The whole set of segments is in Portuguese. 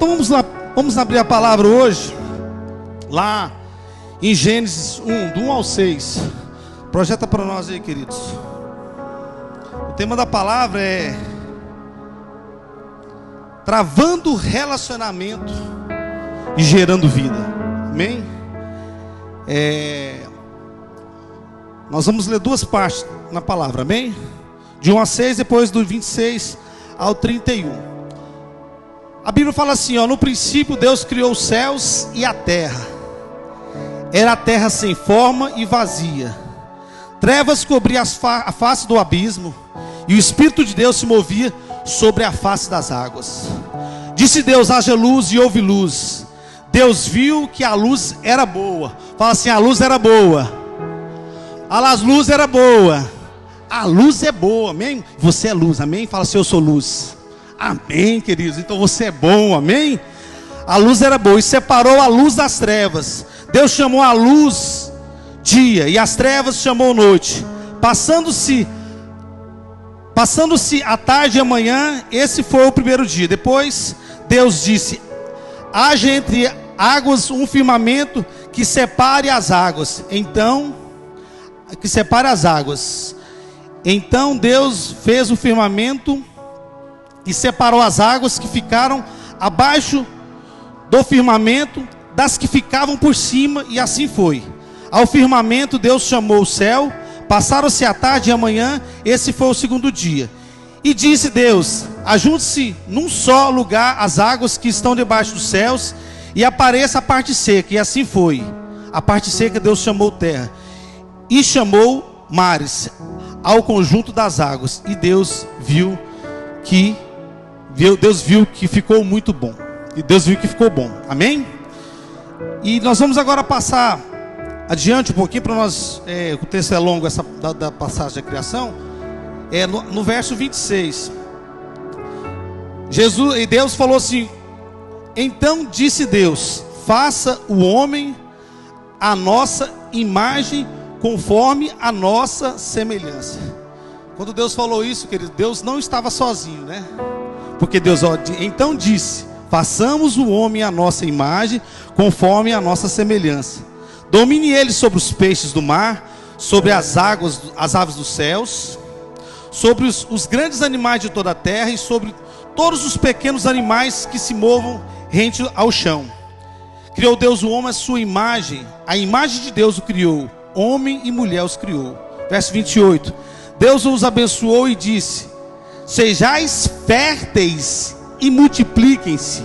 Então vamos lá, vamos abrir a palavra hoje, lá em Gênesis 1, do 1 ao 6. Projeta para nós aí, queridos. O tema da palavra é travando relacionamento e gerando vida. Amém? Nós vamos ler duas partes na palavra, amém? De 1 a 6, depois do 26 ao 31. A Bíblia fala assim, ó: no princípio Deus criou os céus e a terra. Era a terra sem forma e vazia. Trevas cobriam a face do abismo, e o Espírito de Deus se movia sobre a face das águas. Disse Deus: haja luz, e houve luz. Deus viu que a luz era boa. Fala assim: a luz era boa. A luz era boa. A luz é boa, amém? Você é luz, amém? Fala assim: eu sou luz. Amém, queridos, então você é bom, amém? A luz era boa e separou a luz das trevas. Deus chamou a luz dia e as trevas chamou noite. Passando-se a tarde e a manhã, esse foi o primeiro dia. Depois Deus disse: haja entre águas um firmamento que separe as águas. Então Deus fez o firmamento e separou as águas que ficaram abaixo do firmamento das que ficavam por cima, e assim foi. Ao firmamento Deus chamou o céu. Passaram-se a tarde e a manhã, esse foi o segundo dia. E disse Deus: ajunte-se num só lugar as águas que estão debaixo dos céus, e apareça a parte seca. E assim foi. A parte seca Deus chamou terra, e chamou mares ao conjunto das águas. E Deus viu que ficou muito bom. E Deus viu que ficou bom. Amém? E nós vamos agora passar adiante um pouquinho para nós. O texto é longo, da passagem da criação. No verso 26. Deus falou assim: então disse Deus: faça o homem a nossa imagem, conforme a nossa semelhança. Quando Deus falou isso, querido, Deus não estava sozinho, né? Porque Deus, então disse: façamos o homem a nossa imagem, conforme a nossa semelhança. Domine ele sobre os peixes do mar, sobre as águas, as aves dos céus, sobre os grandes animais de toda a terra, e sobre todos os pequenos animais que se movam rente ao chão. Criou Deus o homem à sua imagem, a imagem de Deus o criou, homem e mulher os criou. Verso 28. Deus os abençoou e disse: sejais férteis e multipliquem-se,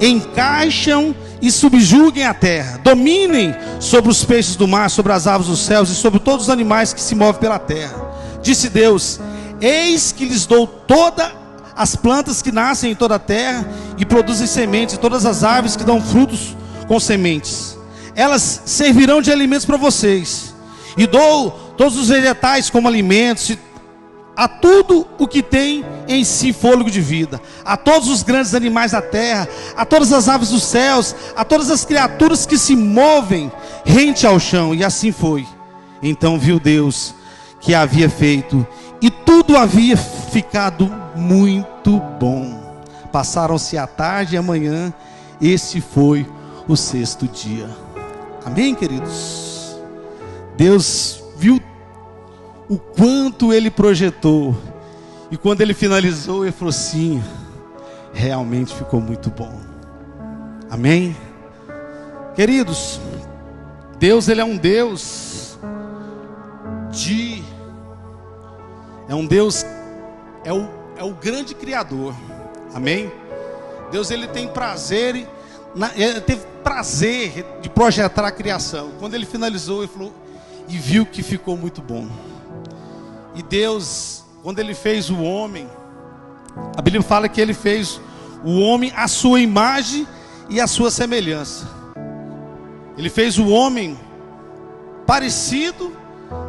encaixam e subjuguem a terra, dominem sobre os peixes do mar, sobre as aves dos céus e sobre todos os animais que se movem pela terra. Disse Deus: eis que lhes dou todas as plantas que nascem em toda a terra e produzem sementes, e todas as aves que dão frutos com sementes. Elas servirão de alimentos para vocês. E dou todos os vegetais como alimentos, a tudo o que tem em si fôlego de vida, a todos os grandes animais da terra, a todas as aves dos céus, a todas as criaturas que se movem rente ao chão. E assim foi. Então viu Deus que havia feito, e tudo havia ficado muito bom. Passaram-se a tarde e a manhã, esse foi o sexto dia. Amém, queridos? Deus viu o quanto Ele projetou, e quando Ele finalizou, Ele falou assim: realmente ficou muito bom. Amém? Queridos, Deus, Ele é um Deus é o grande Criador. Amém? Deus, Ele tem prazer, Ele teve prazer de projetar a criação. Quando Ele finalizou, Ele falou, e viu que ficou muito bom. E Deus, quando Ele fez o homem, a Bíblia fala que Ele fez o homem à sua imagem e à sua semelhança. Ele fez o homem parecido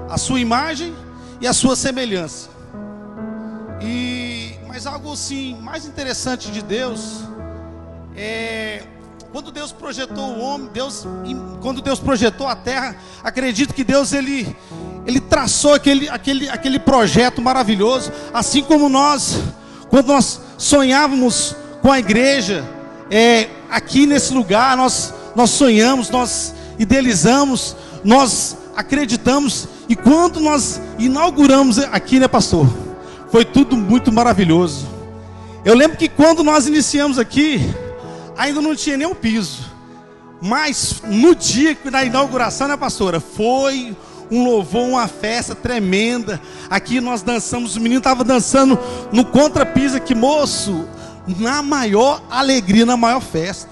à sua imagem e à sua semelhança. Mas algo assim mais interessante de Deus quando Deus projetou o homem, quando Deus projetou a terra, acredito que Deus ele traçou aquele projeto maravilhoso, assim como quando nós sonhávamos com a igreja, aqui nesse lugar, nós sonhamos, nós idealizamos, nós acreditamos, e quando nós inauguramos aqui, né, pastor? Foi tudo muito maravilhoso. Eu lembro que quando nós iniciamos aqui, ainda não tinha nem um piso, mas no dia da inauguração, né, pastora? Foi um louvor, uma festa tremenda. Aqui nós dançamos, o menino estava dançando no contrapiso aqui, moço, na maior alegria, na maior festa.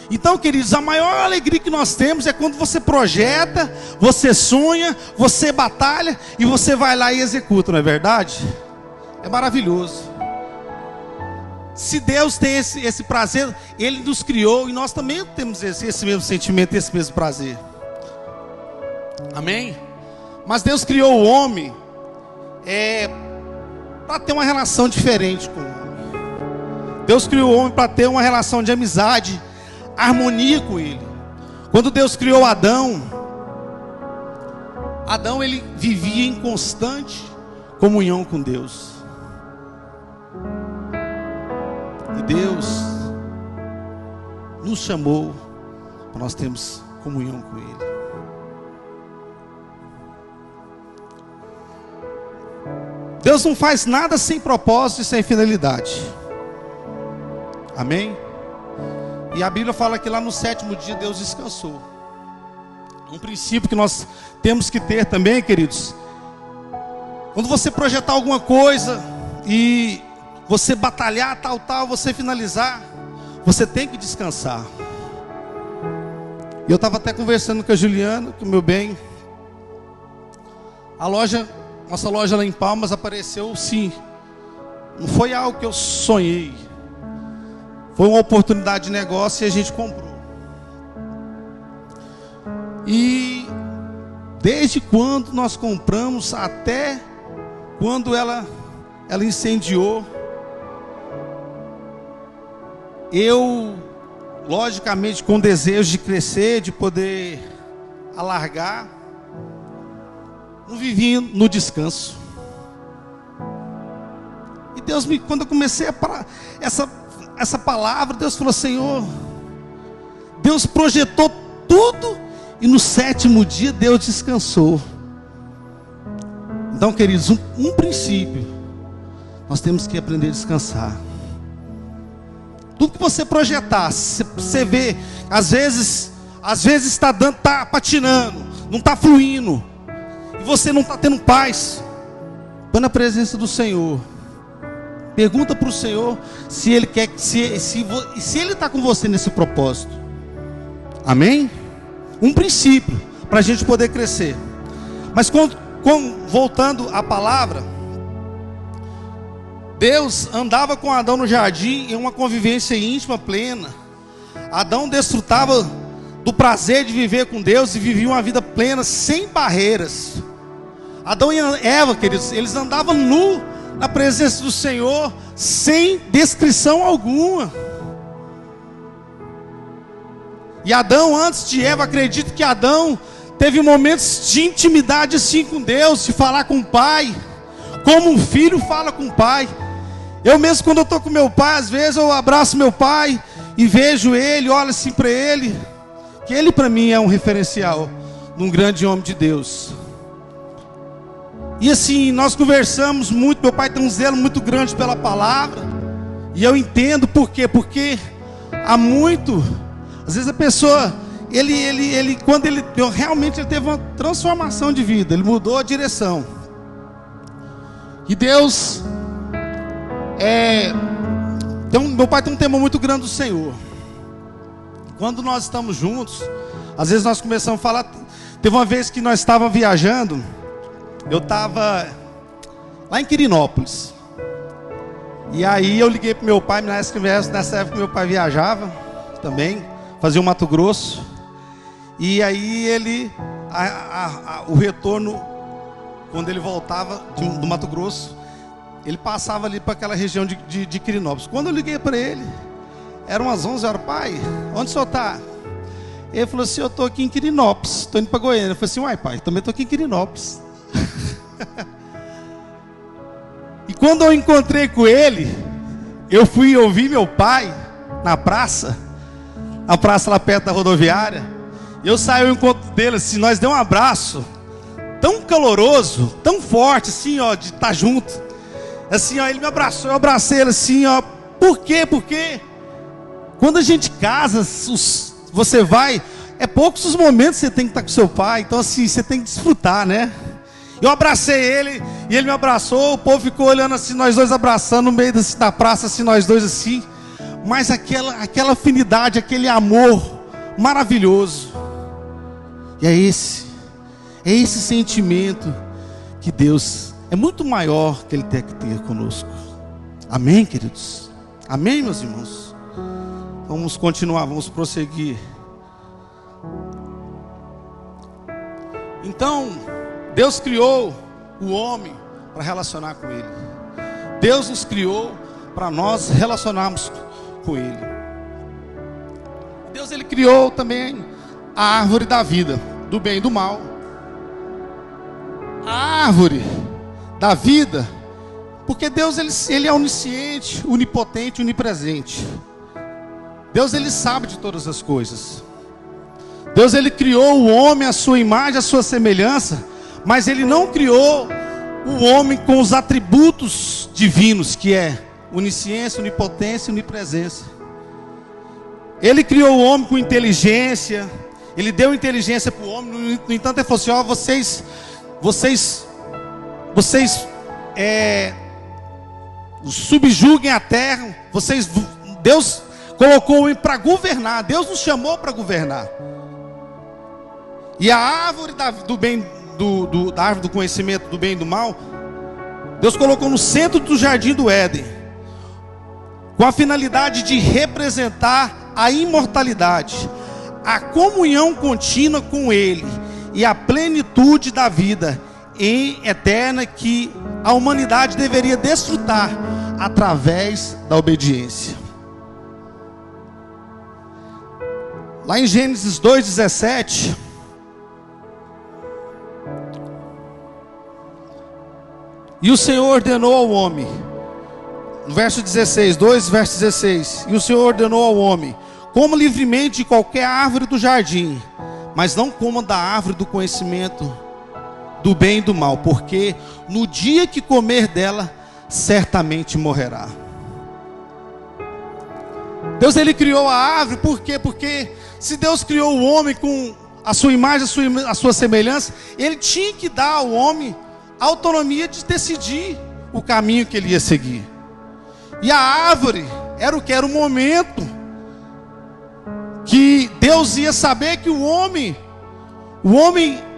Então, queridos, a maior alegria que nós temos é quando você projeta, você sonha, você batalha e você vai lá e executa, não é verdade? É maravilhoso. Se Deus tem esse prazer, Ele nos criou e nós também temos esse mesmo sentimento, esse mesmo prazer. Amém? Mas Deus criou o homem para ter uma relação diferente com o homem. Deus criou o homem para ter uma relação de amizade, harmonia com Ele. Quando Deus criou Adão, ele vivia em constante comunhão com Deus. E Deus nos chamou para nós termos comunhão com Ele. Deus não faz nada sem propósito e sem finalidade. Amém? E a Bíblia fala que lá no 7º dia Deus descansou. Um princípio que nós temos que ter também, queridos. Quando você projetar alguma coisa e você batalhar, tal, você finalizar, você tem que descansar. E eu estava até conversando com a Juliana, com o meu bem. Nossa loja lá em Palmas apareceu, sim. Não foi algo que eu sonhei. Foi uma oportunidade de negócio e a gente comprou. E desde quando nós compramos até quando ela incendiou, eu, logicamente, com desejo de crescer, de poder alargar, não vivi no descanso. E Deus quando eu comecei a parar essa palavra, Deus falou: Senhor, Deus projetou tudo e no 7º dia Deus descansou. Então, queridos, um princípio, nós temos que aprender a descansar. Tudo que você projetar, você vê, às vezes está patinando, não está fluindo, e você não está tendo paz. Põe na presença do Senhor. Pergunta para o Senhor se Ele quer, se Ele está com você nesse propósito. Amém? Um princípio para a gente poder crescer. Mas voltando à palavra, Deus andava com Adão no jardim em uma convivência íntima plena. Adão desfrutava do prazer de viver com Deus e vivia uma vida plena, sem barreiras. Adão e Eva, queridos, eles andavam nu na presença do Senhor, sem descrição alguma. E Adão, antes de Eva, acredito que Adão teve momentos de intimidade assim com Deus, de falar com o Pai, como um filho fala com o Pai. Eu mesmo, quando eu estou com meu pai, às vezes eu abraço meu pai e vejo ele, olho assim para ele, que ele para mim é um referencial de um grande homem de Deus. E assim, nós conversamos muito. Meu pai tem um zelo muito grande pela palavra, e eu entendo por quê. Porque há muito, às vezes a pessoa, quando ele realmente teve uma transformação de vida, ele mudou a direção. E Deus meu pai tem um temor muito grande do Senhor. Quando nós estamos juntos, às vezes nós começamos a falar. Teve uma vez que nós estávamos viajando, eu estava lá em Quirinópolis, e aí eu liguei para meu pai. Nessa época meu pai viajava também, fazia o Mato Grosso. E aí o retorno, quando ele voltava do Mato Grosso, ele passava ali para aquela região de Quirinópolis. Quando eu liguei para ele, eram umas 11 horas. Pai, onde o senhor está? Ele falou assim: eu estou aqui em Quirinópolis, estou indo para Goiânia. Eu falei assim: uai pai, também estou aqui em Quirinópolis. E quando eu encontrei com ele, eu fui ouvir meu pai. na praça lá perto da rodoviária. E eu saí ao encontro dele, assim, nós demos um abraço tão caloroso, tão forte, assim, ó, de estar junto. Assim, ó, ele me abraçou, eu abracei ele assim, ó. Por quê? Porque quando a gente casa, você vai, é poucos os momentos que você tem que estar com seu pai. Então assim, você tem que desfrutar, né? Eu abracei ele, e ele me abraçou. O povo ficou olhando assim, nós dois abraçando no meio da praça, assim, nós dois assim. Mas aquela afinidade, aquele amor maravilhoso. E é esse sentimento que Deus é muito maior que Ele tem que ter conosco. Amém, queridos? Amém, meus irmãos? Vamos continuar, vamos prosseguir. Então, Deus criou o homem para relacionar com Ele. Deus nos criou para nós relacionarmos com Ele. Deus, Ele criou também a árvore da vida, do bem e do mal. A árvore da vida, porque Deus ele é onisciente, onipotente, onipresente. Deus ele sabe de todas as coisas. Deus ele criou o homem à sua imagem, à sua semelhança, mas ele não criou o homem com os atributos divinos, que é onisciência, onipotência e onipresença. Ele criou o homem com inteligência, ele deu inteligência para o homem. No entanto, ele falou assim: ó, vocês subjuguem a terra. Deus colocou o homem para governar. Deus nos chamou para governar. E a árvore do bem, da árvore do conhecimento do bem e do mal, Deus colocou no centro do jardim do Éden, com a finalidade de representar a imortalidade, a comunhão contínua com Ele e a plenitude da vida eterna que a humanidade deveria desfrutar através da obediência. Lá em Gênesis 2:17, e o Senhor ordenou ao homem, no verso 16, 2 verso 16, e o Senhor ordenou ao homem: coma livremente de qualquer árvore do jardim, mas não coma da árvore do conhecimento do bem e do mal, porque no dia que comer dela, certamente morrerá. Deus ele criou a árvore, por quê? Porque se Deus criou o homem com a sua imagem, a sua semelhança, Ele tinha que dar ao homem a autonomia de decidir o caminho que ele ia seguir. E a árvore era o que? Era o momento que Deus ia saber que o homem,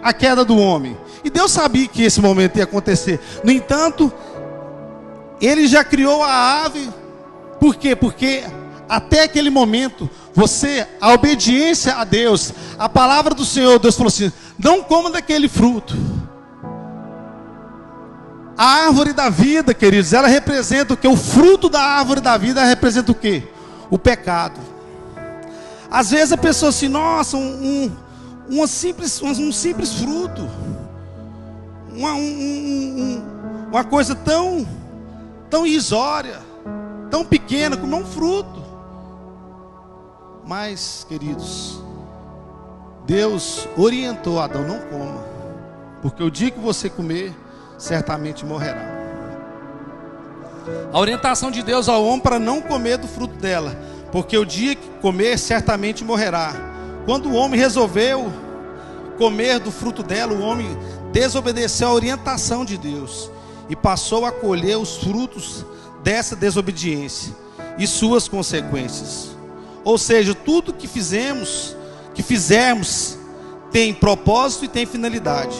a queda do homem. E Deus sabia que esse momento ia acontecer. No entanto, Ele já criou a árvore. Por quê? Porque até aquele momento, a obediência a Deus, a palavra do Senhor, Deus falou assim: não coma daquele fruto. A árvore da vida, queridos, ela representa o quê? O fruto da árvore da vida representa o quê? O pecado. Às vezes a pessoa assim: nossa, um simples fruto, uma coisa tão irrisória, tão pequena como um fruto. Mas, queridos, Deus orientou Adão: não coma, porque o dia que você comer, certamente morrerá. A orientação de Deus ao homem para não comer do fruto dela, porque o dia que comer, certamente morrerá. Quando o homem resolveu comer do fruto dela, o homem desobedeceu a orientação de Deus e passou a colher os frutos dessa desobediência e suas consequências. Ou seja, tudo que fizermos tem propósito e tem finalidade.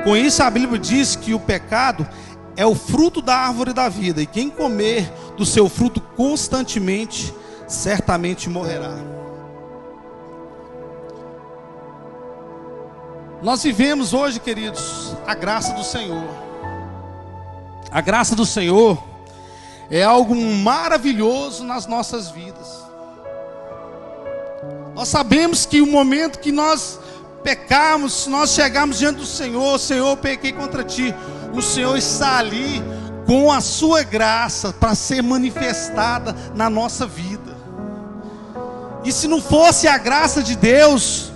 Com isso, a Bíblia diz que o pecado é o fruto da árvore da vida, e quem comer do seu fruto constantemente, certamente morrerá. Nós vivemos hoje, queridos, a graça do Senhor. A graça do Senhor é algo maravilhoso nas nossas vidas. Nós sabemos que o momento que nós pecarmos, se nós chegarmos diante do Senhor: Senhor, eu pequei contra Ti, o Senhor está ali com a sua graça para ser manifestada na nossa vida. E se não fosse a graça de Deus,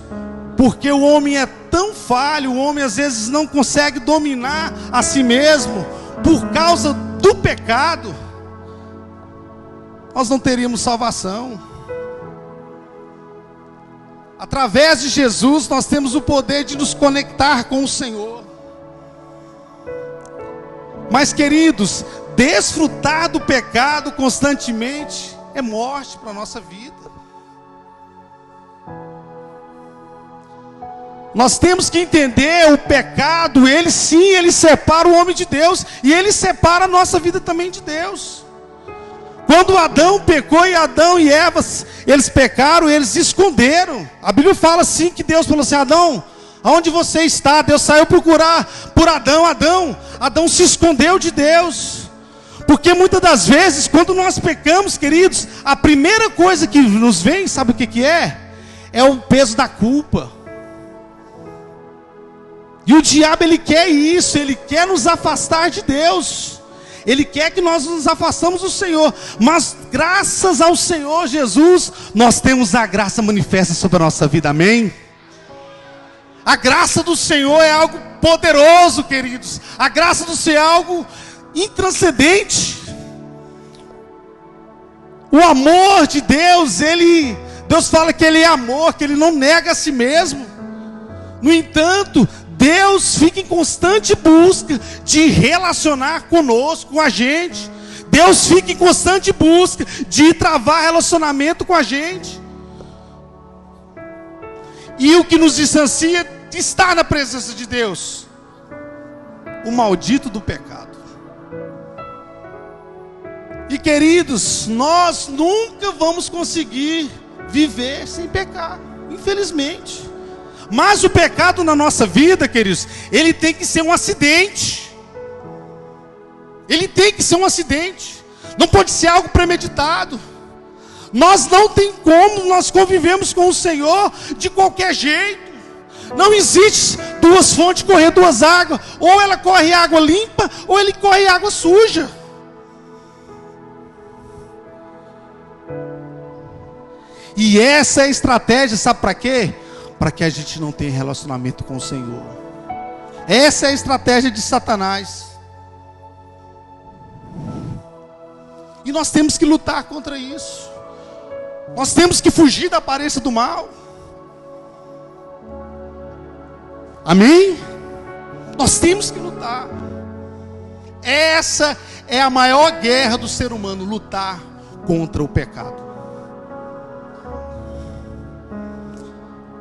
porque o homem é tão falho, o homem às vezes não consegue dominar a si mesmo, por causa do pecado, nós não teríamos salvação. Através de Jesus, nós temos o poder de nos conectar com o Senhor. Mas, queridos, desfrutar do pecado constantemente é morte para a nossa vida. Nós temos que entender o pecado, ele sim, ele separa o homem de Deus, e ele separa a nossa vida também de Deus. Quando Adão pecou e Adão e Eva, eles pecaram, eles se esconderam. A Bíblia fala assim, que Deus falou assim: Adão, aonde você está? Deus saiu procurar por Adão. Adão se escondeu de Deus. Porque muitas das vezes, quando nós pecamos, queridos, a primeira coisa que nos vem, sabe o que é? É o peso da culpa. E o diabo, ele quer isso, ele quer nos afastar de Deus. Ele quer que nós nos afastamos do Senhor. Mas graças ao Senhor Jesus, nós temos a graça manifesta sobre a nossa vida, amém? A graça do Senhor é algo poderoso, queridos. A graça do Senhor é algo intranscendente. O amor de Deus, Deus fala que Ele é amor, que Ele não nega a si mesmo. No entanto, Deus fica em constante busca de relacionar conosco, com a gente. Deus fica em constante busca de travar relacionamento com a gente. E o que nos distancia é estar na presença de Deus. O maldito do pecado. E, queridos, nós nunca vamos conseguir viver sem pecar, infelizmente. Mas o pecado na nossa vida, queridos, ele tem que ser um acidente. Ele tem que ser um acidente. Não pode ser algo premeditado. Nós não tem como, nós convivemos com o Senhor de qualquer jeito. Não existe duas fontes correr duas águas. Ou ela corre água limpa, ou ele corre água suja. E essa é a estratégia, sabe para quê? Para que a gente não tenha relacionamento com o Senhor. Essa é a estratégia de Satanás. E nós temos que lutar contra isso. Nós temos que fugir da aparência do mal. Amém? Nós temos que lutar. Essa é a maior guerra do ser humano, lutar contra o pecado.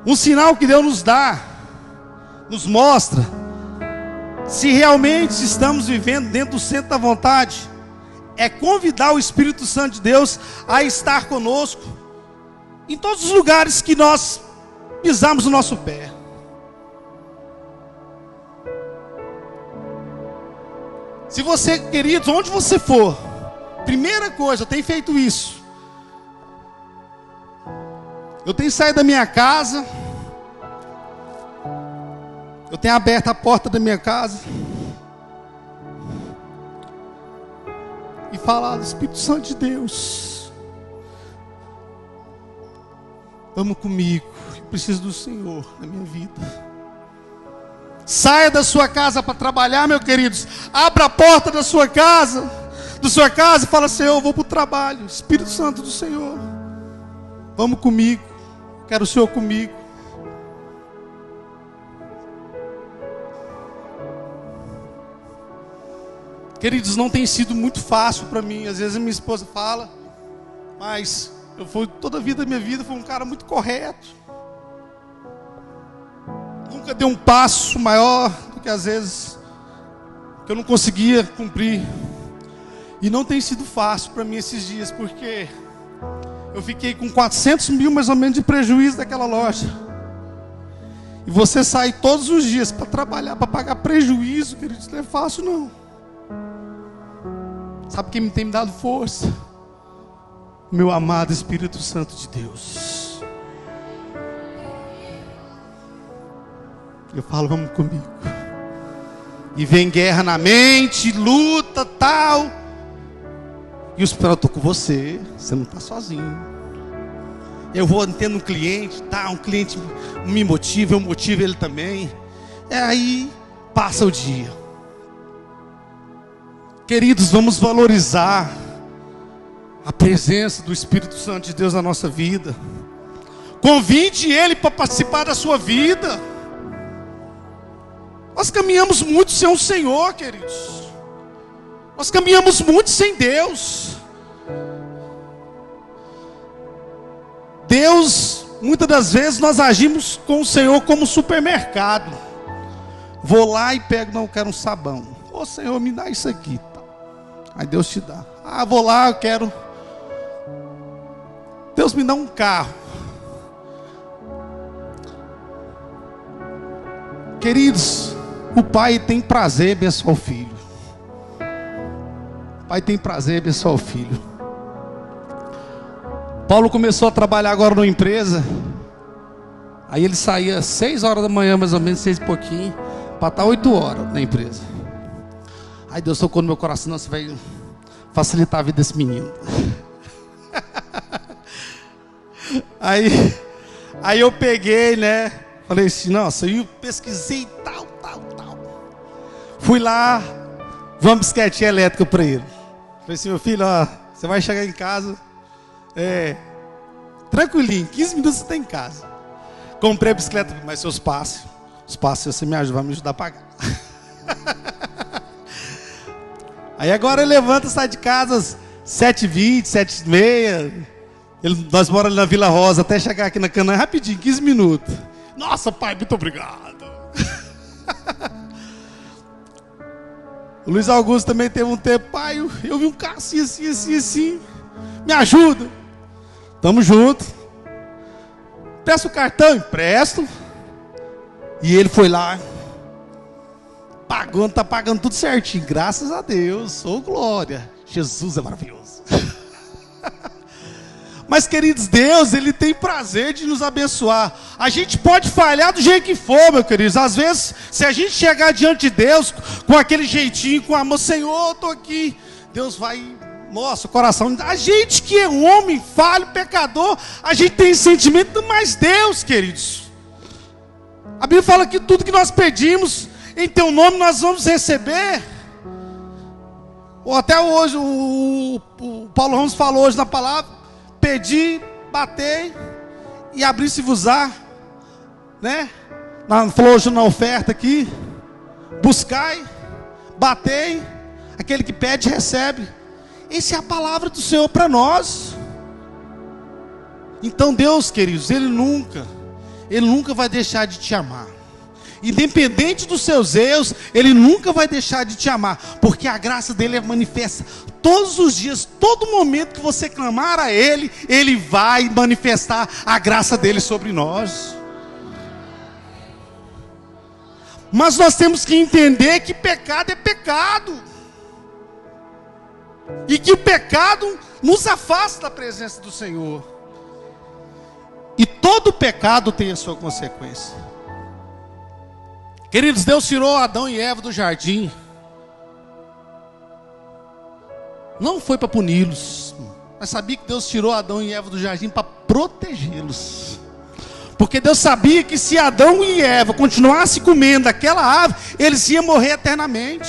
Um sinal que Deus nos dá, nos mostra, se realmente estamos vivendo dentro do centro da vontade, é convidar o Espírito Santo de Deus a estar conosco, em todos os lugares que nós pisamos o nosso pé. Se você, queridos, onde você for, primeira coisa, eu tenho feito isso. Eu tenho saído da minha casa. Eu tenho aberto a porta da minha casa. E falado: Espírito Santo de Deus, vamos comigo. Eu preciso do Senhor na minha vida. Saia da sua casa para trabalhar, meus queridos. Abra a porta da sua casa. E fala: Senhor, eu vou para o trabalho. Espírito Santo do Senhor, vamos comigo. Quero o Senhor comigo. Queridos, não tem sido muito fácil para mim. Às vezes a minha esposa fala, mas eu fui, toda a vida da minha vida, fui um cara muito correto. Nunca dei um passo maior do que às vezes que eu não conseguia cumprir. E não tem sido fácil para mim esses dias, porque eu fiquei com 400 mil mais ou menos de prejuízo daquela loja. E você sair todos os dias para trabalhar, para pagar prejuízo, queridos, não é fácil não. Sabe quem tem me dado força? Meu amado Espírito Santo de Deus. Eu falo: vamos comigo. E vem guerra na mente, luta, tal. E o Espírito: eu estou com você, você não está sozinho. Eu vou tendo um cliente, tá? Um cliente me motiva, eu motivo ele também. Aí passa o dia. Queridos, vamos valorizar a presença do Espírito Santo de Deus na nossa vida. Convide Ele para participar da sua vida. Nós caminhamos muito sem o Senhor, queridos. Nós caminhamos muito sem Deus. Deus, muitas das vezes nós agimos com o Senhor como supermercado. Vou lá e pego, não, eu quero um sabão. Ô Senhor, me dá isso aqui. Aí Deus te dá. Ah, vou lá, eu quero. Deus me dá um carro. Queridos, o Pai tem prazer em abençoar o Filho. O Pai tem prazer em abençoar o Filho. Paulo começou a trabalhar agora numa empresa. Aí ele saía às 6 horas da manhã, mais ou menos, 6 e pouquinho, para estar 8 horas na empresa. Aí Deus tocou no meu coração, não, você vai facilitar a vida desse menino. Aí eu peguei, né? Falei assim, nossa, eu pesquisei tal. Fui lá, vamos bicicletinha elétrica para ele. Falei assim, meu filho, ó, você vai chegar em casa, tranquilinho, 15 minutos você está em casa. Comprei a bicicleta, mas seus passos você me ajuda, vai me ajudar a pagar. Aí agora ele levanta, sai de casa às 7h20, 7h30. Nós moramos ali na Vila Rosa, até chegar aqui na Canaã, rapidinho, 15 minutos. Nossa, pai, muito obrigado. O Luiz Augusto também teve um tempo, pai, eu vi um carro assim, me ajuda. Tamo junto. Peço o cartão, empresto. E ele foi lá, pagando, tá pagando tudo certinho, graças a Deus, ô glória, Jesus é maravilhoso. Mas queridos, Deus, Ele tem prazer de nos abençoar. A gente pode falhar do jeito que for, meus queridos. Às vezes, se a gente chegar diante de Deus com aquele jeitinho, com amor, Senhor, eu estou aqui, Deus vai, nossa, o coração. A gente que é homem, falho, pecador, a gente tem sentimento, mas Deus, queridos. A Bíblia fala que tudo que nós pedimos em Teu nome nós vamos receber. Ou até hoje, o Paulo Ramos falou hoje na palavra. Pedi, batei e abri-se-vos-á, né? Falou hoje na oferta aqui. Buscai, batei, aquele que pede recebe. Essa é a palavra do Senhor para nós. Então Deus, queridos, Ele nunca vai deixar de te amar. Independente dos seus erros, Ele nunca vai deixar de te amar, porque a graça dele é manifesta todos os dias, todo momento que você clamar a Ele, Ele vai manifestar a graça dele sobre nós. Mas nós temos que entender que pecado é pecado, e que o pecado nos afasta da presença do Senhor, e todo pecado tem a sua consequência. Queridos, Deus tirou Adão e Eva do jardim. Não foi para puni-los, mas sabia que Deus tirou Adão e Eva do jardim para protegê-los. Porque Deus sabia que se Adão e Eva continuassem comendo aquela árvore, eles iam morrer eternamente.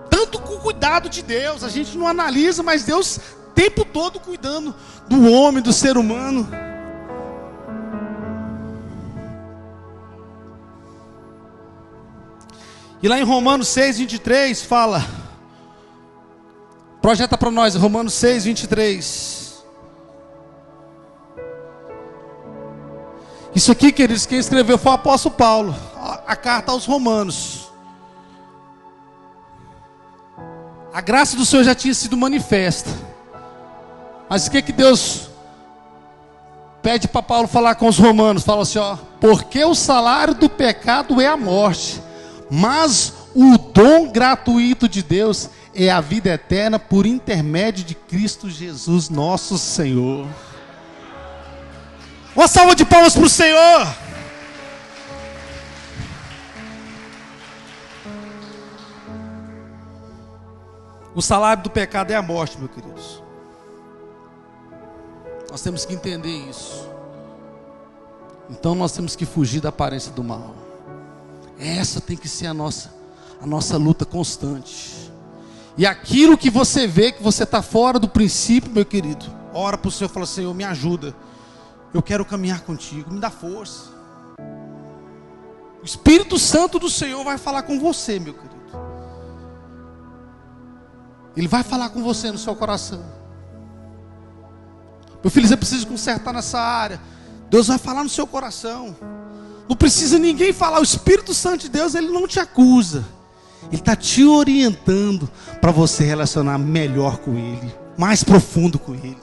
Tanto com o cuidado de Deus, a gente não analisa, mas Deus o tempo todo cuidando do homem, do ser humano. E lá em Romanos 6:23 fala, projeta para nós, Romanos 6:23. Isso aqui, queridos, quem escreveu foi o apóstolo Paulo, a carta aos Romanos. A graça do Senhor já tinha sido manifesta, mas o que Deus pede para Paulo falar com os romanos? Fala assim, ó, porque o salário do pecado é a morte, mas o dom gratuito de Deus é a vida eterna por intermédio de Cristo Jesus, nosso Senhor. Uma salva de palmas para o Senhor. O salário do pecado é a morte, meus queridos. Nós temos que entender isso. Então nós temos que fugir da aparência do mal. Essa tem que ser a nossa luta constante. E aquilo que você vê que você está fora do princípio, meu querido, ora para o Senhor e fala: Senhor, me ajuda. Eu quero caminhar contigo, me dá força. O Espírito Santo do Senhor vai falar com você, meu querido. Ele vai falar com você no seu coração. Meu filho, você precisa consertar nessa área. Deus vai falar no seu coração. Não precisa ninguém falar. O Espírito Santo de Deus, ele não te acusa. Ele está te orientando para você relacionar melhor com Ele, mais profundo com Ele.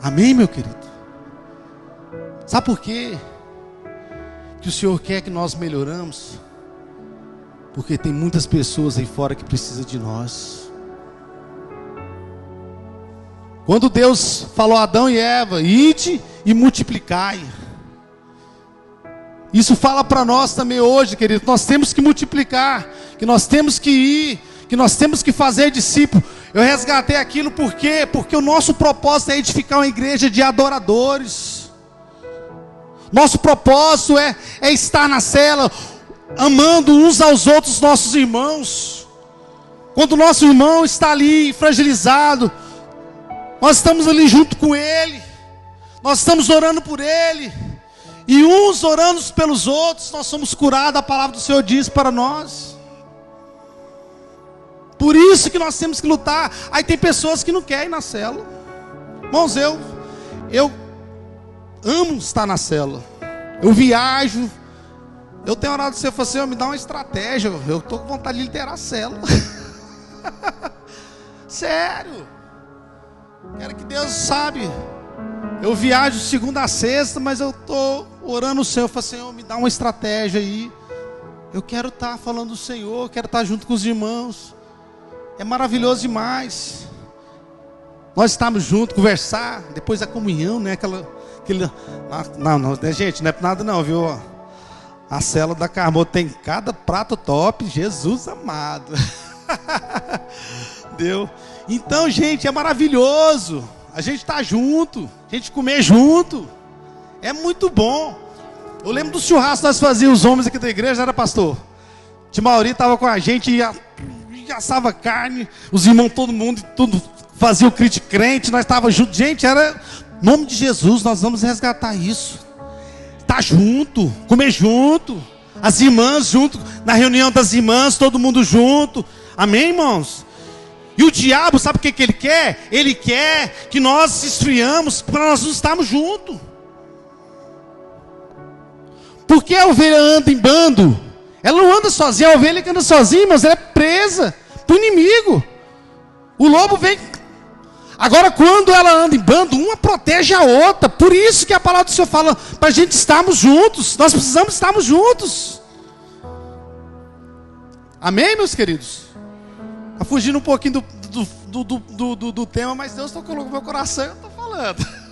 Amém, meu querido? Sabe por quê que o Senhor quer que nós melhoramos? Porque tem muitas pessoas aí fora que precisam de nós. Quando Deus falou a Adão e Eva: ide e multiplicai. Isso fala para nós também hoje, querido. Nós temos que multiplicar, que nós temos que ir, que nós temos que fazer discípulo. Eu resgatei aquilo por quê? Porque o nosso propósito é edificar uma igreja de adoradores. Nosso propósito é estar na cela, amando uns aos outros, nossos irmãos. Quando o nosso irmão está ali fragilizado, nós estamos ali junto com ele, nós estamos orando por ele, e uns orando pelos outros, nós somos curados. A palavra do Senhor diz para nós. Por isso que nós temos que lutar. Aí tem pessoas que não querem ir na célula. Irmãos, eu amo estar na célula. Eu viajo. Eu tenho orado do Senhor, falei: Senhor, me dá uma estratégia. Eu estou com vontade de liderar a célula. Sério. Quero que Deus sabe. Eu viajo segunda a sexta, mas eu estou orando o Senhor. Eu falei: Senhor, me dá uma estratégia aí. Eu quero estar falando do Senhor, quero estar junto com os irmãos. É maravilhoso demais. Nós estamos juntos, conversar, depois da comunhão, né? Não, gente, não é por nada não, viu? A célula da Carmo tem cada prato top, Jesus amado. Deu. Então, gente, é maravilhoso. A gente está junto, a gente comer junto. É muito bom. Eu lembro do churrasco que nós fazíamos, os homens aqui da igreja, era pastor? Timauri estava com a gente e assava carne, os irmãos, todo mundo, tudo fazia o crente, nós estávamos juntos. Gente, era em nome de Jesus, nós vamos resgatar isso. Estar junto, comer junto, as irmãs junto, na reunião das irmãs, todo mundo junto. Amém, irmãos? E o diabo, sabe o que ele quer? Ele quer que nós se esfriamos para nós não estarmos juntos. Porque a ovelha anda em bando. Ela não anda sozinha, a ovelha que anda sozinha, mas ela é presa para o inimigo. O lobo vem. Agora, quando ela anda em bando, uma protege a outra. Por isso que a palavra do Senhor fala para a gente estarmos juntos. Nós precisamos estarmos juntos. Amém, meus queridos? Está fugindo um pouquinho do tema, mas Deus tocou no meu coração e eu estou falando.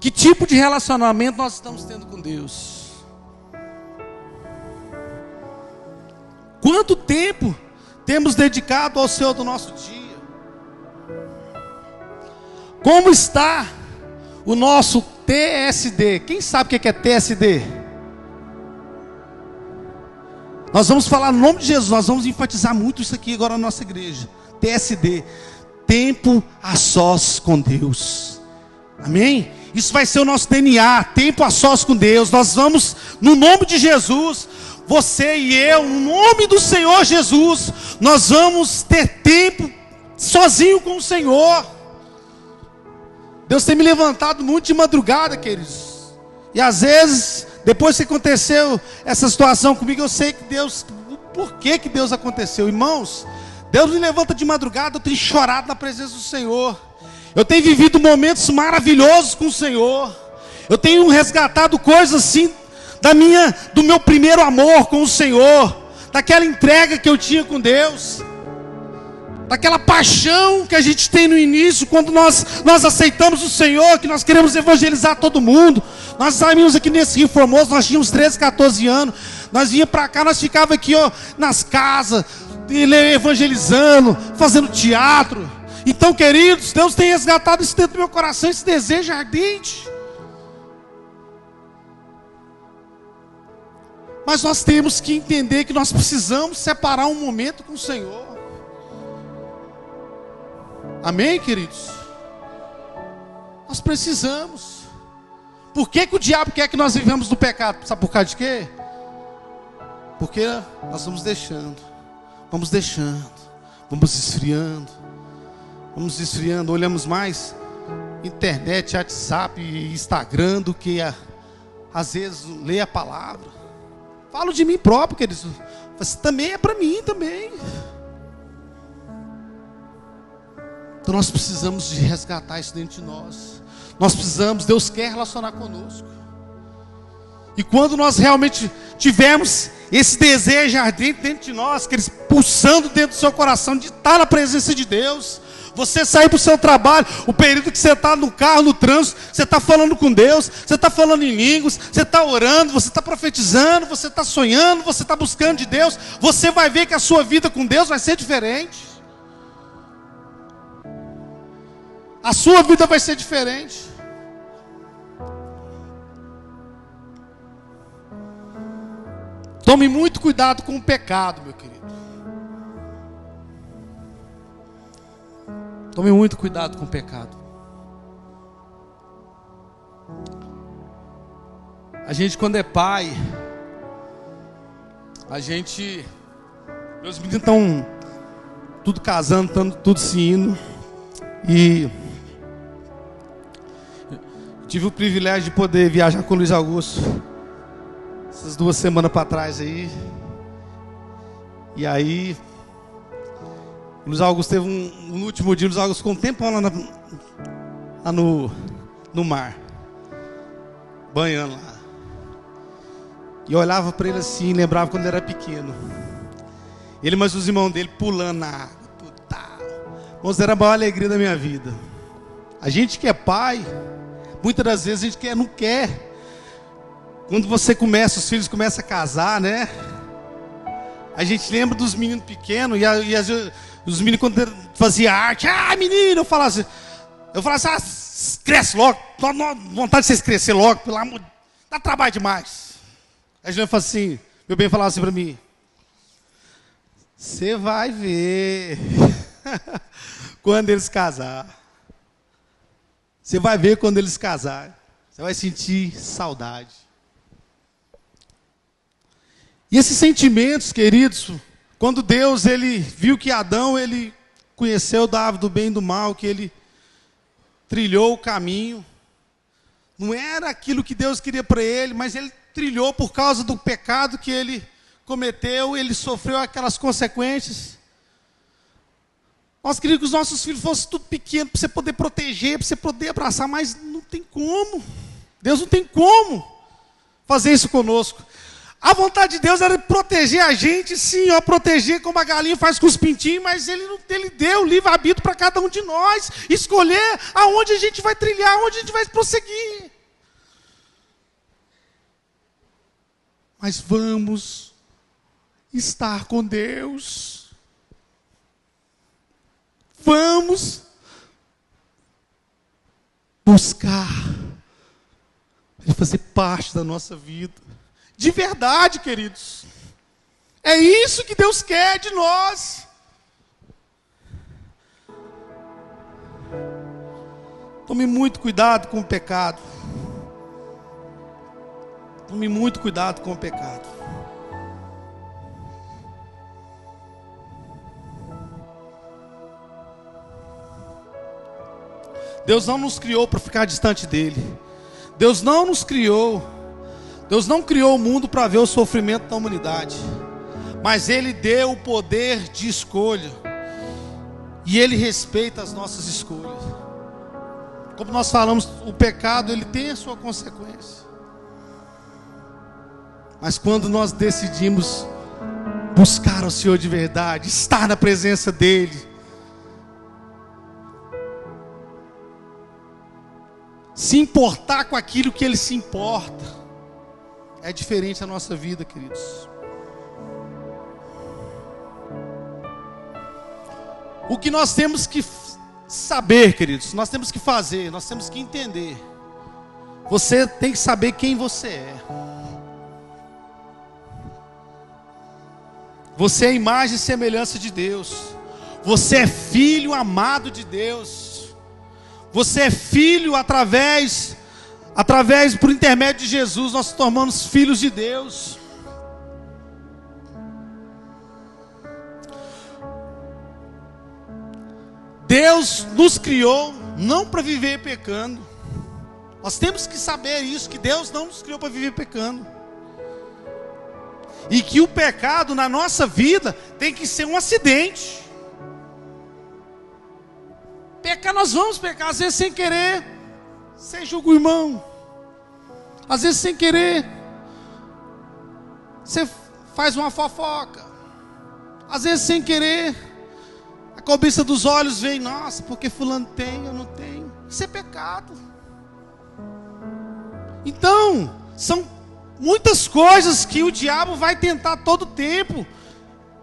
Que tipo de relacionamento nós estamos tendo com Deus? Quanto tempo temos dedicado ao Senhor do nosso dia? Como está o nosso TSD? Quem sabe o que é TSD? Nós vamos falar no nome de Jesus, nós vamos enfatizar muito isso aqui agora na nossa igreja. TSD, tempo a sós com Deus. Amém? Isso vai ser o nosso DNA, tempo a sós com Deus. Nós vamos, no nome de Jesus, você e eu, no nome do Senhor Jesus, nós vamos ter tempo sozinho com o Senhor. Deus tem me levantado muito de madrugada, queridos. E às vezes, depois que aconteceu essa situação comigo, eu sei que Deus, por que Deus aconteceu? Irmãos, Deus me levanta de madrugada, eu tenho chorado na presença do Senhor. Eu tenho vivido momentos maravilhosos com o Senhor. Eu tenho resgatado coisas assim do meu primeiro amor com o Senhor, daquela entrega que eu tinha com Deus, daquela paixão que a gente tem no início, quando nós aceitamos o Senhor, que nós queremos evangelizar todo mundo. Nós saímos aqui nesse Rio Formoso, nós tínhamos 13, 14 anos, nós vinha para cá, nós ficava aqui nas casas, evangelizando, fazendo teatro. Então, queridos, Deus tem resgatado isso dentro do meu coração, esse desejo ardente. Mas nós temos que entender que nós precisamos separar um momento com o Senhor. Amém, queridos? Nós precisamos. Por que o diabo quer que nós vivamos no pecado? Sabe por causa de quê? Porque nós vamos deixando, vamos esfriando, olhamos mais internet, WhatsApp, Instagram do que às vezes ler a palavra. Falo de mim próprio, queridos, mas também é para mim também. Então nós precisamos de resgatar isso dentro de nós. Nós precisamos, Deus quer relacionar conosco. E quando nós realmente tivermos esse desejo ardente dentro de nós, que eles pulsando dentro do seu coração, de estar na presença de Deus, você sair para o seu trabalho, o período que você está no carro, no trânsito, você está falando com Deus, você está falando em línguas, você está orando, você está profetizando, você está sonhando, você está buscando de Deus, você vai ver que a sua vida com Deus vai ser diferente. A sua vida vai ser diferente. Tome muito cuidado com o pecado, meu querido. Tome muito cuidado com o pecado. A gente, quando é pai, meus meninos estão tudo casando, estão tudo se indo. E tive o privilégio de poder viajar com o Luiz Augusto essas 2 semanas para trás aí. E aí o Luiz Augusto teve no último dia, o Luiz Augusto ficou um tempão lá no mar, banhando lá. E eu olhava para ele assim, lembrava quando ele era pequeno. Ele, mas os irmãos dele pulando na água, tudo tal. Irmãos, era a maior alegria da minha vida. A gente que é pai, muitas das vezes a gente não quer. Quando os filhos começam a casar, né? A gente lembra dos meninos pequenos, e os meninos quando faziam arte, menino, eu falava assim, cresce logo, vontade de vocês crescer logo, pelo amor, dá trabalho demais. Aí a gente fala assim, meu bem falava assim para mim, você vai ver quando eles casarem. Você vai ver quando eles casarem. Você vai sentir saudade. E esses sentimentos, queridos, quando Deus ele viu que Adão ele conheceu da árvore do bem e do mal, que ele trilhou o caminho, não era aquilo que Deus queria para ele, mas ele trilhou por causa do pecado que ele cometeu, ele sofreu aquelas consequências. Nós queríamos que os nossos filhos fossem tudo pequeno, para você poder proteger, para você poder abraçar, mas não tem como. Deus não tem como fazer isso conosco. A vontade de Deus era proteger a gente, sim, proteger como a galinha faz com os pintinhos, mas Ele deu livre-arbítrio para cada um de nós, escolher aonde a gente vai trilhar, aonde a gente vai prosseguir. Mas vamos estar com Deus. Vamos buscar Ele fazer parte da nossa vida. De verdade, queridos. É isso que Deus quer de nós. Tome muito cuidado com o pecado. Tome muito cuidado com o pecado. Deus não nos criou para ficar distante dele. Deus não nos criou. Deus não criou o mundo para ver o sofrimento da humanidade. Mas Ele deu o poder de escolha. E Ele respeita as nossas escolhas. Como nós falamos, o pecado ele tem a sua consequência. Mas quando nós decidimos buscar o Senhor de verdade, estar na presença dEle, se importar com aquilo que Ele se importa, é diferente a nossa vida, queridos. O que nós temos que saber, queridos, nós temos que fazer, nós temos que entender. Você tem que saber quem você é. Você é a imagem e semelhança de Deus. Você é filho amado de Deus. Você é filho através por intermédio de Jesus, nós nos tornamos filhos de Deus. Deus nos criou não para viver pecando. Nós temos que saber isso, que Deus não nos criou para viver pecando. E que o pecado na nossa vida tem que ser um acidente. Pecar, nós vamos pecar, às vezes sem querer. Você julga o irmão. Às vezes sem querer. Você faz uma fofoca. Às vezes sem querer. A cobiça dos olhos vem, nossa, porque fulano tem, eu não tenho. Isso é pecado. Então, são muitas coisas que o diabo vai tentar todo tempo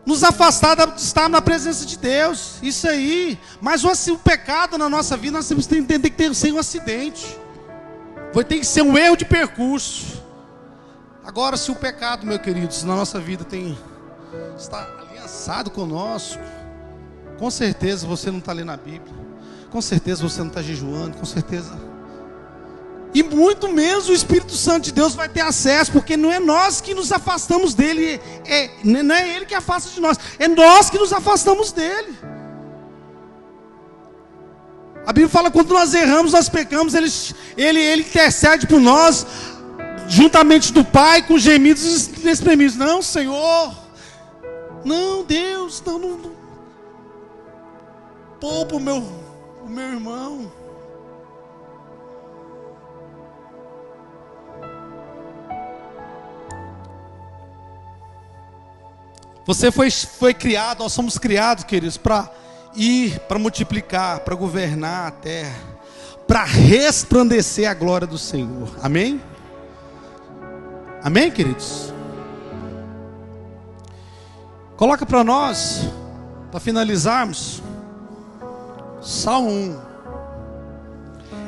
nos afastar de estar na presença de Deus. Isso aí. Mas o pecado na nossa vida, nós temos que entender que tem que ser um acidente. Tem que ser um erro de percurso. Agora, se o pecado, meus queridos, na nossa vida está aliançado conosco, com certeza você não está lendo a Bíblia. Com certeza você não está jejuando. Com certeza. E muito menos o Espírito Santo de Deus vai ter acesso, porque não é nós que nos afastamos dele, não é ele que afasta de nós, é nós que nos afastamos dele. A Bíblia fala que quando nós erramos, nós pecamos, ele intercede por nós, juntamente do Pai, com gemidos inexprimíveis. Não, Senhor, não, Deus, não. Poupa o meu irmão. Você foi criado, nós somos criados, queridos, para multiplicar, para governar a terra, para resplandecer a glória do Senhor. Amém? Amém, queridos? Coloca para nós, para finalizarmos, Salmo 1.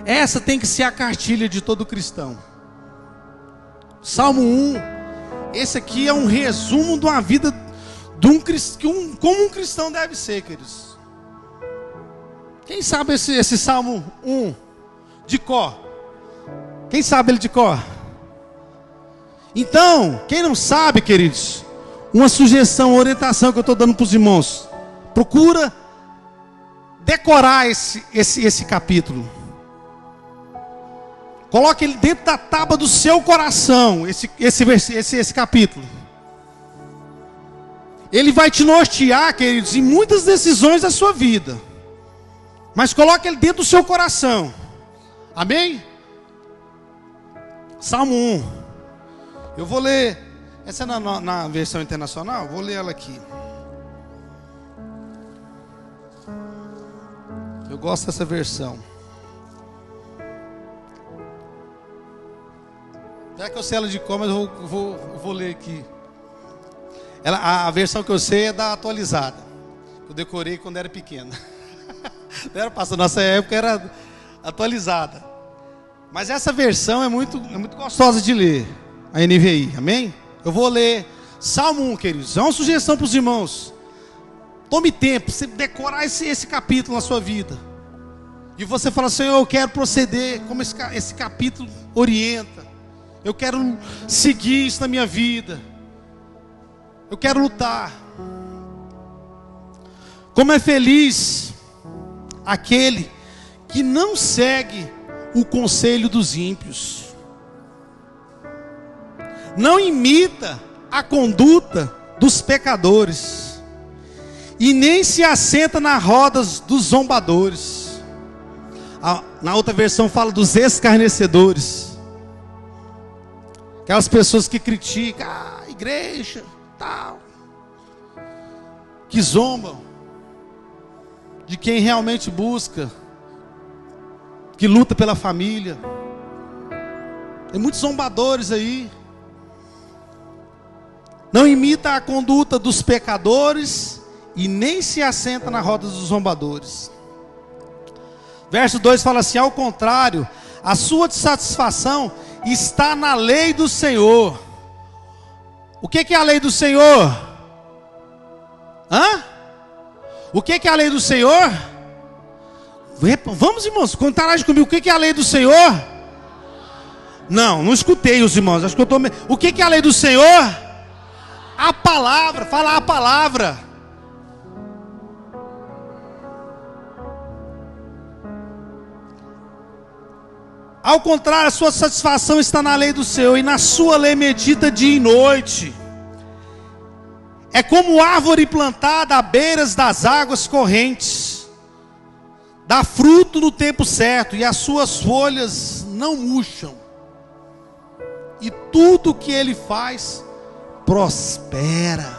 Essa tem que ser a cartilha de todo cristão. Salmo 1. Esse aqui é um resumo de uma vida como um cristão deve ser, queridos. Quem sabe esse Salmo 1 de cor? Quem sabe ele de cor? Então, quem não sabe, queridos, uma sugestão, uma orientação que eu estou dando para os irmãos: procura decorar esse capítulo. Coloque ele dentro da tábua do seu coração, esse capítulo. Ele vai te nortear, queridos, em muitas decisões da sua vida. Mas coloque ele dentro do seu coração. Amém? Salmo 1. Eu vou ler. Essa é na versão internacional. Vou ler ela aqui. Eu gosto dessa versão. Já que eu sei ela de cor, mas eu vou ler aqui. A versão que eu sei é da atualizada. Eu decorei quando era pequena. Não era passada, nossa época era atualizada. Mas essa versão é muito gostosa de ler. A NVI, amém? Eu vou ler Salmo 1, queridos. É uma sugestão para os irmãos. Tome tempo para você decorar esse capítulo na sua vida. E você fala: Senhor, eu quero proceder como esse capítulo orienta. Eu quero seguir isso na minha vida. Eu quero lutar. Como é feliz aquele que não segue o conselho dos ímpios, não imita a conduta dos pecadores, e nem se assenta nas rodas dos zombadores. Na outra versão fala dos escarnecedores, aquelas pessoas que criticam a igreja, tal, que zombam de quem realmente busca, que luta pela família. Tem muitos zombadores aí. Não imita a conduta dos pecadores e nem se assenta na roda dos zombadores. Verso 2 fala assim: ao contrário, a sua satisfação está na lei do Senhor. O que é a lei do Senhor? O que é a lei do Senhor? Vamos, irmãos, contarás comigo. O que é a lei do Senhor? Não escutei os irmãos. Acho que eu tô... O que é a lei do Senhor? A palavra. Fala a palavra. Ao contrário, a sua satisfação está na lei do Senhor, e na sua lei medita dia e noite. É como árvore plantada à beiras das águas correntes, dá fruto no tempo certo, e as suas folhas não murcham, e tudo que ele faz prospera.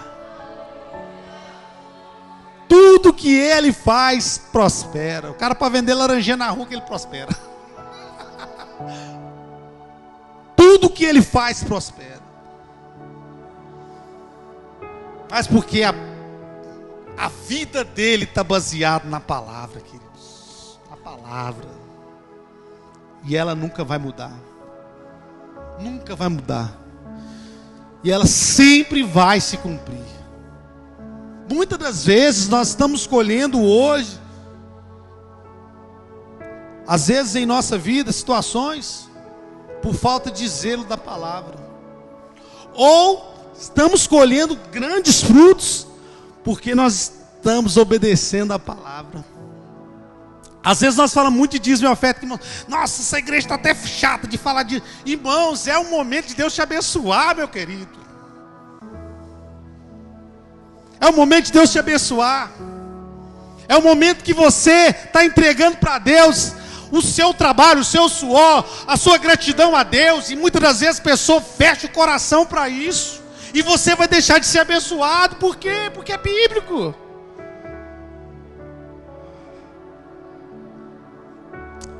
Tudo que ele faz prospera. O cara, para vender laranjinha na rua, que ele prospera. Tudo que ele faz prospera. Mas porque a vida dele está baseada na palavra, queridos. A palavra. E ela nunca vai mudar. Nunca vai mudar. E ela sempre vai se cumprir. Muitas das vezes nós estamos colhendo hoje, às vezes em nossa vida, situações por falta de zelo da palavra. Ou estamos colhendo grandes frutos porque nós estamos obedecendo a palavra. Às vezes nós falamos muito de dízimo e oferta. Nossa, essa igreja está até chata de falar de... Irmãos, é o momento de Deus te abençoar, meu querido. É o momento de Deus te abençoar. É o momento que você está entregando para Deus o seu trabalho, o seu suor, a sua gratidão a Deus. E muitas das vezes a pessoa fecha o coração para isso, e você vai deixar de ser abençoado. Por quê? Porque é bíblico.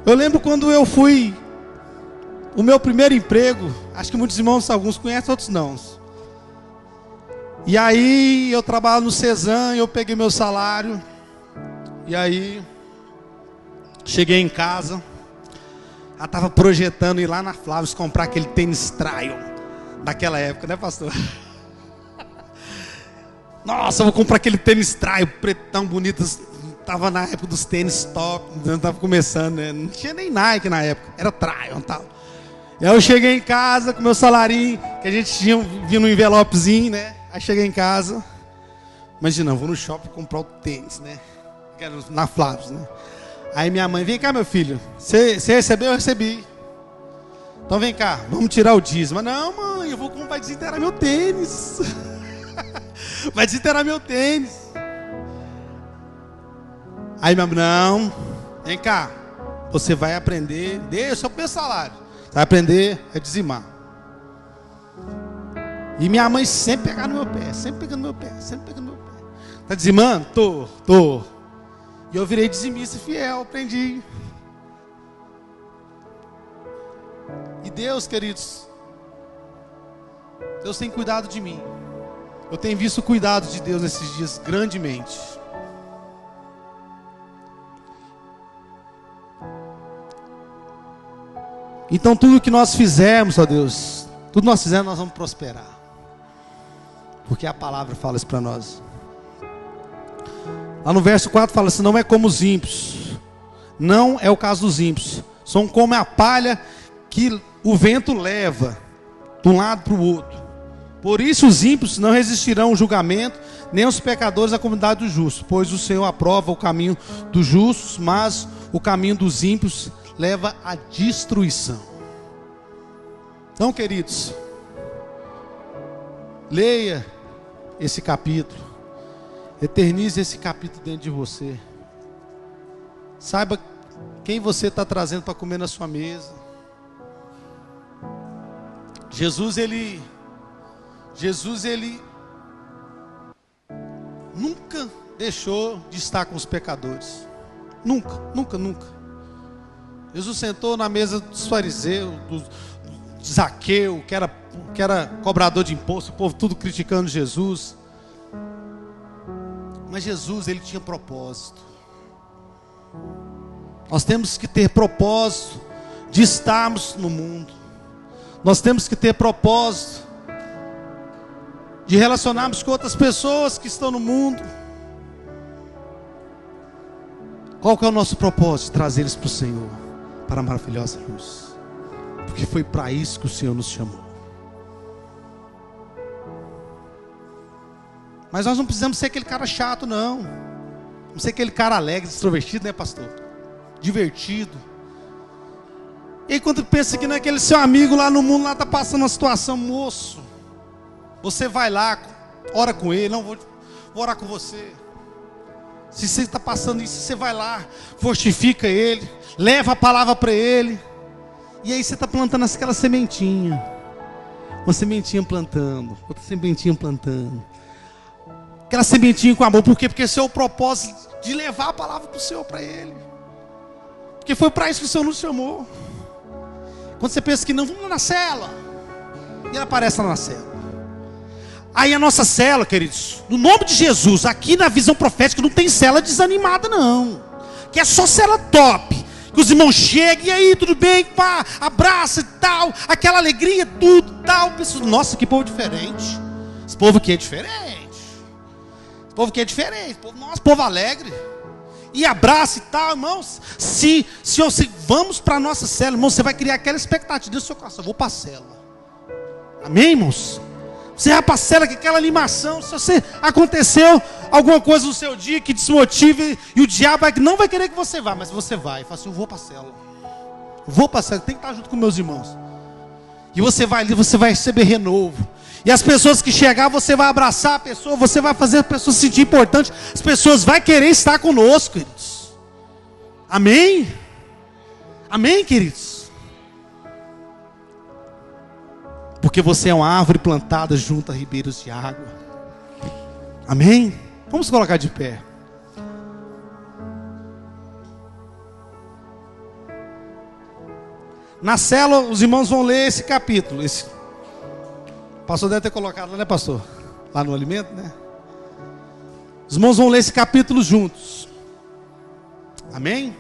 Eu lembro quando eu fui, o meu primeiro emprego, acho que muitos irmãos, alguns conhecem, outros não. E aí eu trabalho no Cezan, eu peguei meu salário, e aí cheguei em casa, ela estava projetando ir lá na Flávia comprar aquele tênis Tryon, naquela época, né, pastor? Nossa, eu vou comprar aquele tênis Tryon, pretão, bonito. Estava na época dos tênis top, não estava começando, né? Não tinha nem Nike na época, era Tryon e tal. E aí eu cheguei em casa com meu salarinho, que a gente tinha vindo um envelopezinho, né? Aí cheguei em casa, imagina, vou no shopping comprar o tênis, né? Na Flávia, né? Aí minha mãe: vem cá, meu filho, você recebeu? Eu recebi. Então vem cá, vamos tirar o dízimo. Não, mãe, vai desinterar meu tênis. Vai desinterar meu tênis. Aí minha mãe: não, vem cá, você vai aprender, deixa o meu salário, você vai aprender a dizimar. E minha mãe sempre pegando no meu pé, sempre pegando no meu pé, sempre pegando no meu pé. Tá dizimando? Tô. E eu virei dizimista fiel, aprendi. E Deus, queridos, Deus tem cuidado de mim. Eu tenho visto o cuidado de Deus nesses dias grandemente. Então tudo que nós fizermos, ó Deus, tudo que nós fizermos, nós vamos prosperar. Porque a palavra fala isso para nós. Lá no verso 4 fala assim: não é como os ímpios. Não é o caso dos ímpios. São como a palha que o vento leva de um lado para o outro. Por isso os ímpios não resistirão ao julgamento, nem os pecadores à comunidade dos justos. Pois o Senhor aprova o caminho dos justos, mas o caminho dos ímpios leva à destruição. Então, queridos, leia esse capítulo, eternize esse capítulo dentro de você. Saiba quem você está trazendo para comer na sua mesa. Jesus ele nunca deixou de estar com os pecadores. Nunca. Jesus sentou na mesa dos fariseus, do Zaqueu, que era cobrador de imposto, o povo tudo criticando Jesus. Mas Jesus, ele tinha propósito. Nós temos que ter propósito de estarmos no mundo. Nós temos que ter propósito de relacionarmos com outras pessoas que estão no mundo. Qual que é o nosso propósito? Trazer eles para o Senhor, para a maravilhosa luz. Porque foi para isso que o Senhor nos chamou. Mas nós não precisamos ser aquele cara chato, não. Não ser aquele cara alegre, extrovertido, né, pastor? Divertido. E aí, quando pensa que naquele seu amigo lá no mundo, lá está passando uma situação, moço, você vai lá, ora com ele, não, vou orar com você. Se você está passando isso, você vai lá, fortifica ele, leva a palavra para ele. E aí você está plantando aquela sementinha. Uma sementinha plantando, outra sementinha plantando. Aquela sementinha com amor. Por quê? Porque esse é o propósito de levar a palavra para o Senhor, para ele. Porque foi para isso que o Senhor nos chamou. Quando você pensa que não, vamos lá na célula. E ela aparece lá na célula. Aí a nossa célula, queridos, no nome de Jesus, aqui na Visão Profética não tem célula desanimada, não. Que é só célula top. Que os irmãos chegam, e aí, tudo bem? Pá, abraça e tal. Aquela alegria, tudo, tal. Penso, nossa, que povo diferente. Esse povo aqui é diferente. Esse povo aqui é diferente. Nossa, povo alegre. E abraça e tal, irmãos. Se vamos para a nossa célula, irmãos, você vai criar aquela expectativa do seu coração. Eu vou para a célula. Amém, irmãos? Você vai para a célula com aquela animação. Se você aconteceu alguma coisa no seu dia que desmotive, e o diabo não vai querer que você vá, mas você vai. Fala assim, eu vou para a célula. Eu vou para a célula, tem que estar junto com meus irmãos. E você vai ali, você vai receber renovo. E as pessoas que chegar, você vai abraçar a pessoa, você vai fazer a pessoa se sentir importante. As pessoas vão querer estar conosco, queridos. Amém? Amém, queridos? Porque você é uma árvore plantada junto a ribeiros de água. Amém? Vamos colocar de pé. Na célula, os irmãos vão ler esse capítulo. O pastor deve ter colocado, né, pastor? Lá no alimento, né? Os irmãos vão ler esse capítulo juntos. Amém?